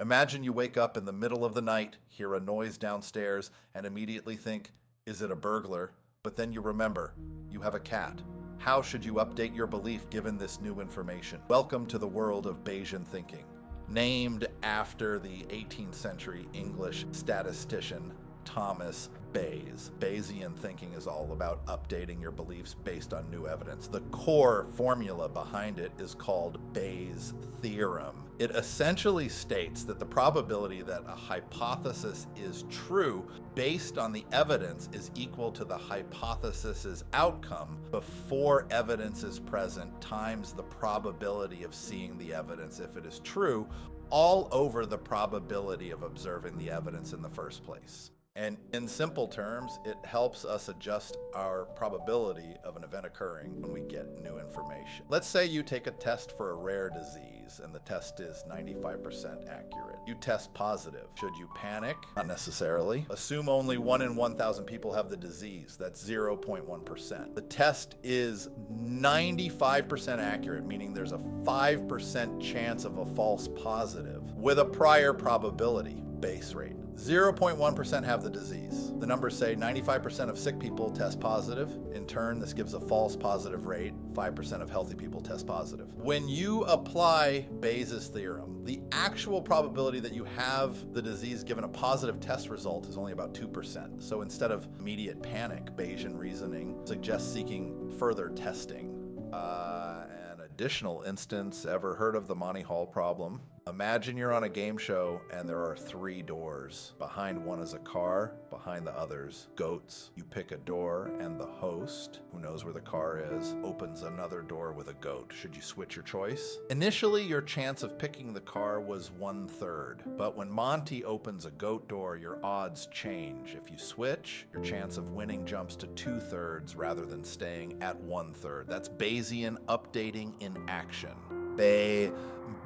Imagine you wake up in the middle of the night, hear a noise downstairs, and immediately think, is it a burglar? But then you remember, you have a cat. How should you update your belief given this new information? Welcome to the world of Bayesian thinking. Named after the 18th century English statistician Thomas Bayes. Bayesian thinking is all about updating your beliefs based on new evidence. The core formula behind it is called Bayes' theorem. It essentially states that the probability that a hypothesis is true based on the evidence is equal to the hypothesis's outcome before evidence is present times the probability of seeing the evidence if it is true, all over the probability of observing the evidence in the first place. And in simple terms, it helps us adjust our probability of an event occurring when we get new information. Let's say you take a test for a rare disease and the test is 95% accurate. You test positive. Should you panic? Not necessarily. Assume only 1 in 1,000 people have the disease. That's 0.1%. The test is 95% accurate, meaning there's a 5% chance of a false positive with a prior probability base rate. 0.1% have the disease. The numbers say 95% of sick people test positive. In turn, this gives a false positive rate. 5% of healthy people test positive. When you apply Bayes' theorem, the actual probability that you have the disease given a positive test result is only about 2%. So instead of immediate panic, Bayesian reasoning suggests seeking further testing. An additional instance, ever heard of the Monty Hall problem? Imagine you're on a game show and there are 3 doors. Behind one is a car, behind the others, goats. You pick a door and the host, who knows where the car is, opens another door with a goat. Should you switch your choice? Initially, your chance of picking the car was 1/3, but when Monty opens a goat door, your odds change. If you switch, your chance of winning jumps to 2/3 rather than staying at 1/3. That's Bayesian updating in action.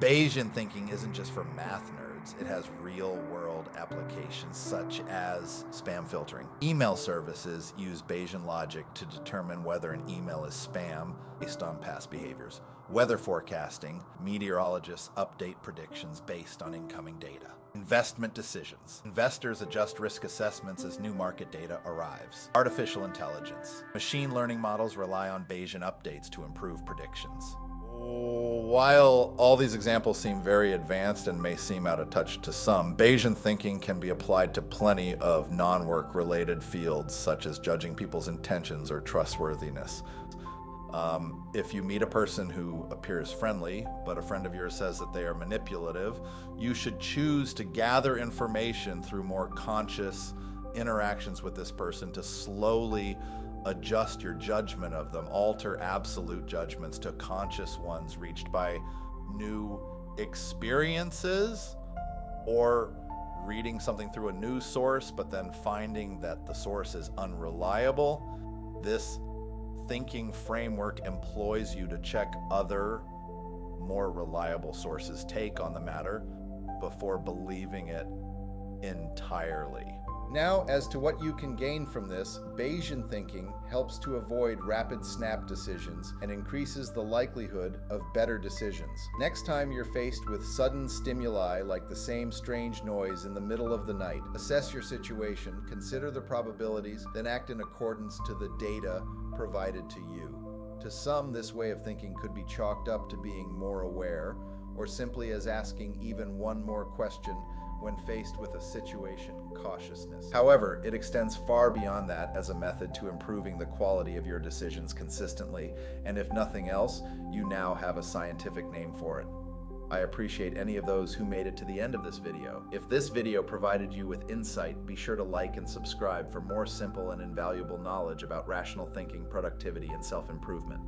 Bayesian thinking isn't just for math nerds. It has real-world applications such as spam filtering. Email services use Bayesian logic to determine whether an email is spam based on past behaviors. Weather forecasting, meteorologists update predictions based on incoming data. Investment decisions. Investors adjust risk assessments as new market data arrives. Artificial intelligence. Machine learning models rely on Bayesian updates to improve predictions. While all these examples seem very advanced and may seem out of touch to some, Bayesian thinking can be applied to plenty of non-work related fields, such as judging people's intentions or trustworthiness. If you meet a person who appears friendly, but a friend of yours says that they are manipulative, you should choose to gather information through more conscious interactions with this person to slowly adjust your judgment of them, alter absolute judgments to conscious ones reached by new experiences or reading something through a news source, but then finding that the source is unreliable. This thinking framework employs you to check other, more reliable sources' take on the matter before believing it entirely. Now, as to what you can gain from this, Bayesian thinking helps to avoid rapid snap decisions and increases the likelihood of better decisions. Next time you're faced with sudden stimuli like the same strange noise in the middle of the night, assess your situation, consider the probabilities, then act in accordance to the data provided to you. To some, this way of thinking could be chalked up to being more aware, or simply as asking even one more question when faced with a situation cautiousness. However, it extends far beyond that as a method to improving the quality of your decisions consistently, and if nothing else, you now have a scientific name for it. I appreciate any of those who made it to the end of this video. If this video provided you with insight, be sure to like and subscribe for more simple and invaluable knowledge about rational thinking, productivity, and self-improvement.